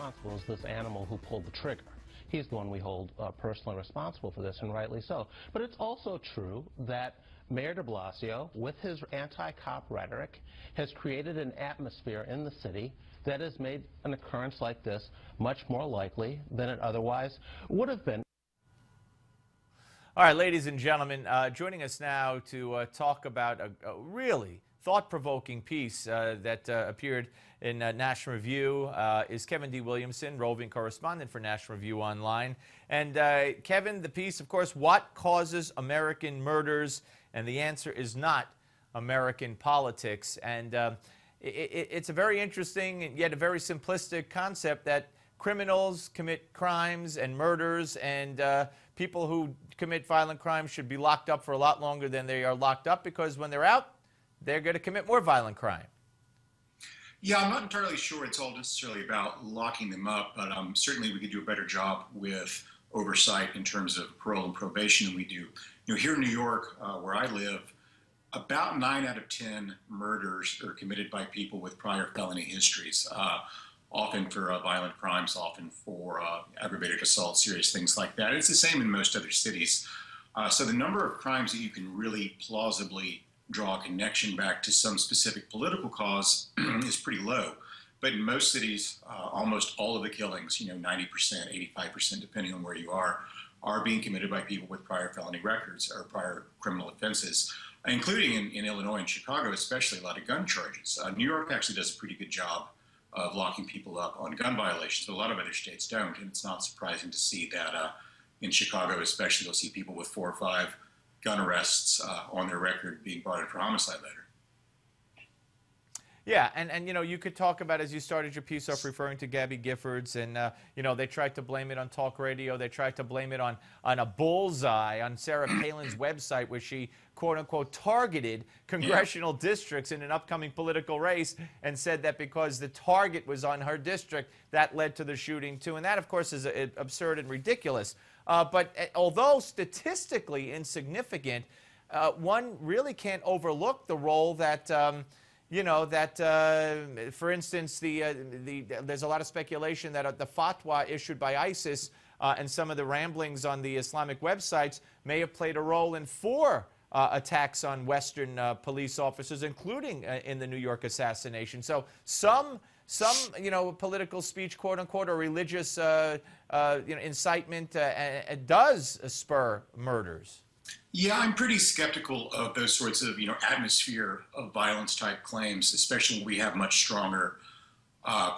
responsible is this animal who pulled the trigger. He's the one we hold personally responsible for this, and rightly so. But it's also true that Mayor de Blasio, with his anti-cop rhetoric, has created an atmosphere in the city that has made an occurrence like this much more likely than it otherwise would have been. All right, ladies and gentlemen, joining us now to talk about a really thought-provoking piece that appeared in National Review is Kevin D. Williamson, roving correspondent for National Review Online. And Kevin, the piece, of course, What Causes American Murders? And the answer is not American politics. And it's a very interesting and yet a very simplistic concept that criminals commit crimes and murders, and people who commit violent crimes should be locked up for a lot longer than they are locked up, because when they're out, they're going to commit more violent crime. Yeah, I'm not entirely sure it's all necessarily about locking them up, but certainly we could do a better job with oversight in terms of parole and probation than we do. You know, here in New York, where I live, about 9 out of 10 murders are committed by people with prior felony histories, often for violent crimes, often for aggravated assault, serious things like that. It's the same in most other cities. So the number of crimes that you can really plausibly draw a connection back to some specific political cause is pretty low. But in most cities, almost all of the killings, 90%, 85%, depending on where you are being committed by people with prior felony records or prior criminal offenses, including in Illinois and Chicago, especially a lot of gun charges. New York actually does a pretty good job of locking people up on gun violations, but a lot of other states don't, and it's not surprising to see that in Chicago especially, you'll see people with 4 or 5 gun arrests on their record being brought in for homicide later. Yeah, and you could talk about, as you started your piece off referring to Gabby Giffords, and they tried to blame it on talk radio. They tried to blame it on a bullseye on Sarah Palin's website, where she, quote-unquote, targeted congressional districts in an upcoming political race, and said that because the target was on her district, that led to the shooting, too. And that, of course, is absurd and ridiculous. But although statistically insignificant, one really can't overlook the role that for instance, there's a lot of speculation that the fatwa issued by ISIS and some of the ramblings on the Islamic websites may have played a role in 4 attacks on Western police officers, including in the New York assassination. So some political speech, quote unquote, or religious incitement does spur murders. Yeah, I'm pretty skeptical of those sorts of, atmosphere of violence type claims, especially when we have much stronger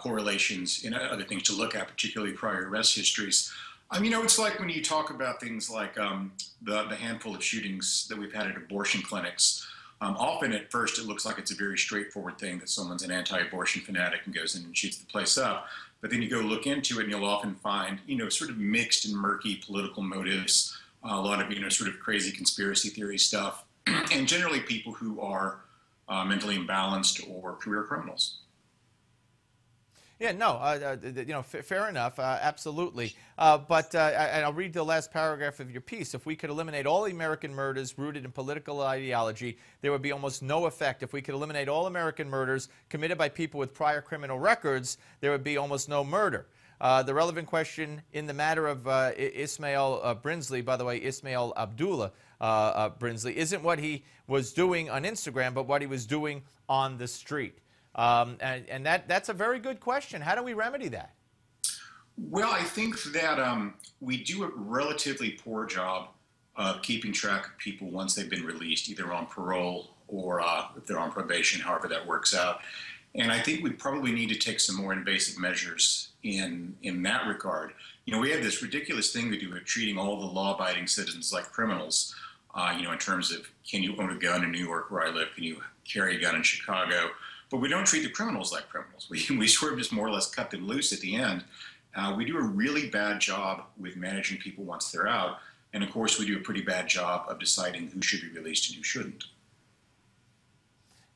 correlations in other things to look at, particularly prior arrest histories. It's like when you talk about things like the handful of shootings that we've had at abortion clinics. Often at first it looks like it's a very straightforward thing that someone's an anti-abortion fanatic and goes in and shoots the place up. But then you go look into it and you'll often find, sort of mixed and murky political motives, a lot of, sort of crazy conspiracy theory stuff, and generally people who are mentally imbalanced or career criminals. Yeah, no, fair enough, absolutely. But I'll read the last paragraph of your piece. If we could eliminate all American murders rooted in political ideology, there would be almost no effect. If we could eliminate all American murders committed by people with prior criminal records, there would be almost no murder. The relevant question in the matter of Ismail Brinsley, by the way, Ismail Abdullah Brinsley, isn't what he was doing on Instagram, but what he was doing on the street. And that's a very good question. How do we remedy that? Well, I think that we do a relatively poor job of keeping track of people once they've been released, either on parole or if they're on probation, however that works out. And I think we probably need to take some more invasive measures in that regard. We have this ridiculous thing we do of treating all the law-abiding citizens like criminals, in terms of, can you own a gun in New York where I live? Can you carry a gun in Chicago? But we don't treat the criminals like criminals. We sort of just more or less cut them loose at the end. We do a really bad job with managing people once they're out. And of course, we do a pretty bad job of deciding who should be released and who shouldn't.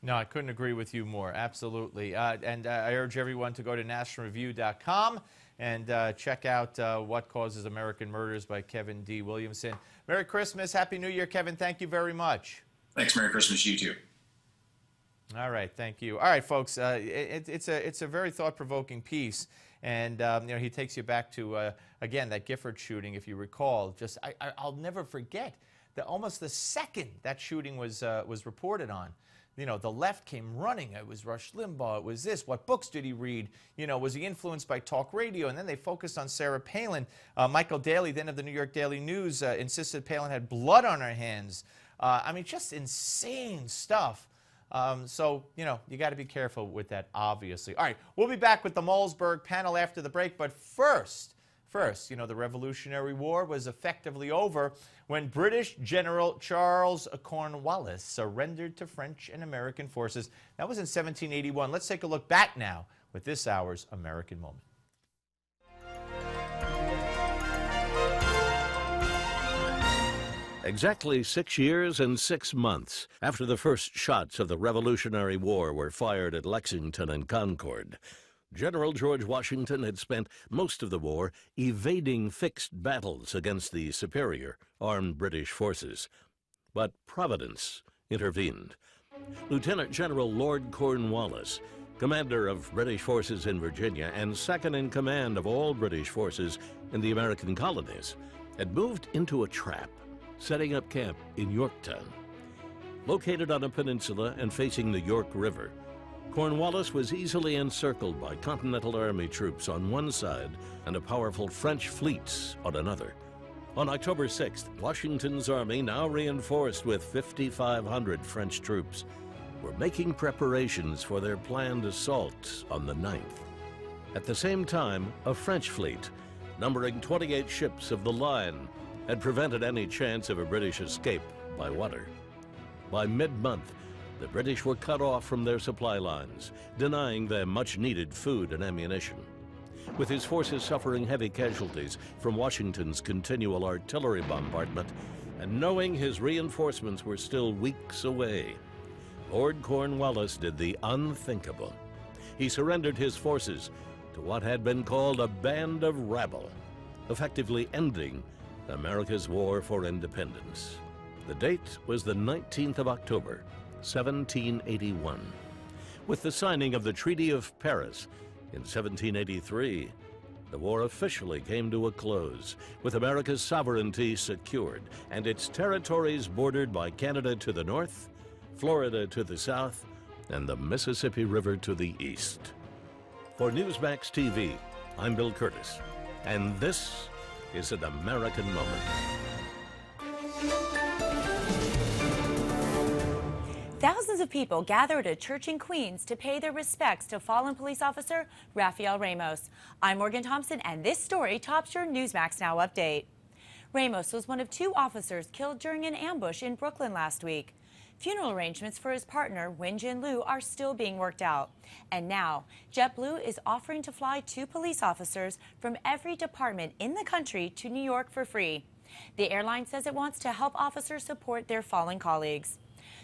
No, I couldn't agree with you more. Absolutely. And I urge everyone to go to nationalreview.com and check out What Causes American Murders by Kevin D. Williamson. Merry Christmas. Happy New Year, Kevin. Thank you very much. Thanks. Merry Christmas. You too. All right. Thank you. All right, folks. It's a very thought-provoking piece. And he takes you back to, again, that Gifford shooting, if you recall. Just I'll never forget that almost the second that shooting was reported on, the left came running. It was Rush Limbaugh. It was this. What books did he read? Was he influenced by talk radio? And then they focused on Sarah Palin. Michael Daly, then of the New York Daily News, insisted Palin had blood on her hands. I mean, just insane stuff. So, you got to be careful with that, obviously. All right, we'll be back with the Malmsburg panel after the break. But first, the Revolutionary War was effectively over when British General Charles Cornwallis surrendered to French and American forces. That was in 1781. Let's take a look back now with this hour's American Moment. Exactly 6 years and 6 months after the first shots of the Revolutionary War were fired at Lexington and Concord, General George Washington had spent most of the war evading fixed battles against the superior armed British forces. But Providence intervened. Lieutenant General Lord Cornwallis, commander of British forces in Virginia and second in command of all British forces in the American colonies, had moved into a trap, setting up camp in Yorktown. Located on a peninsula and facing the York River, Cornwallis was easily encircled by Continental Army troops on one side and a powerful French fleet on another. On October 6th, Washington's army, now reinforced with 5,500 French troops, were making preparations for their planned assault on the 9th. At the same time, a French fleet, numbering 28 ships of the line, had prevented any chance of a British escape by water. By mid-month, the British were cut off from their supply lines, denying them much-needed food and ammunition. With his forces suffering heavy casualties from Washington's continual artillery bombardment, and knowing his reinforcements were still weeks away, Lord Cornwallis did the unthinkable. He surrendered his forces to what had been called a band of rabble, effectively ending America's war for independence. The date was the 19th of October, 1781. With the signing of the Treaty of Paris in 1783, the war officially came to a close, with America's sovereignty secured and its territories bordered by Canada to the north, Florida to the south, and the Mississippi River to the east. For Newsmax TV, I'm Bill Curtis, and this is an American Moment. Thousands of people gather at a church in Queens to pay their respects to fallen police officer Rafael Ramos. I'm Morgan Thompson, and this story tops your Newsmax Now update. Ramos was one of 2 officers killed during an ambush in Brooklyn last week. Funeral arrangements for his partner, Win Jin Liu, are still being worked out. And now, JetBlue is offering to fly 2 police officers from every department in the country to New York for free. The airline says it wants to help officers support their fallen colleagues.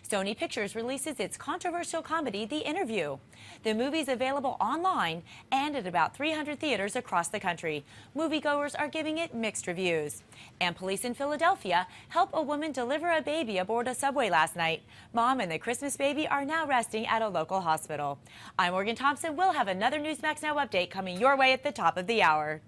Sony Pictures releases its controversial comedy, The Interview. The movie's available online and at about 300 theaters across the country. Moviegoers are giving it mixed reviews. And police in Philadelphia help a woman deliver a baby aboard a subway last night. Mom and the Christmas baby are now resting at a local hospital. I'm Morgan Thompson. We'll have another Newsmax Now update coming your way at the top of the hour.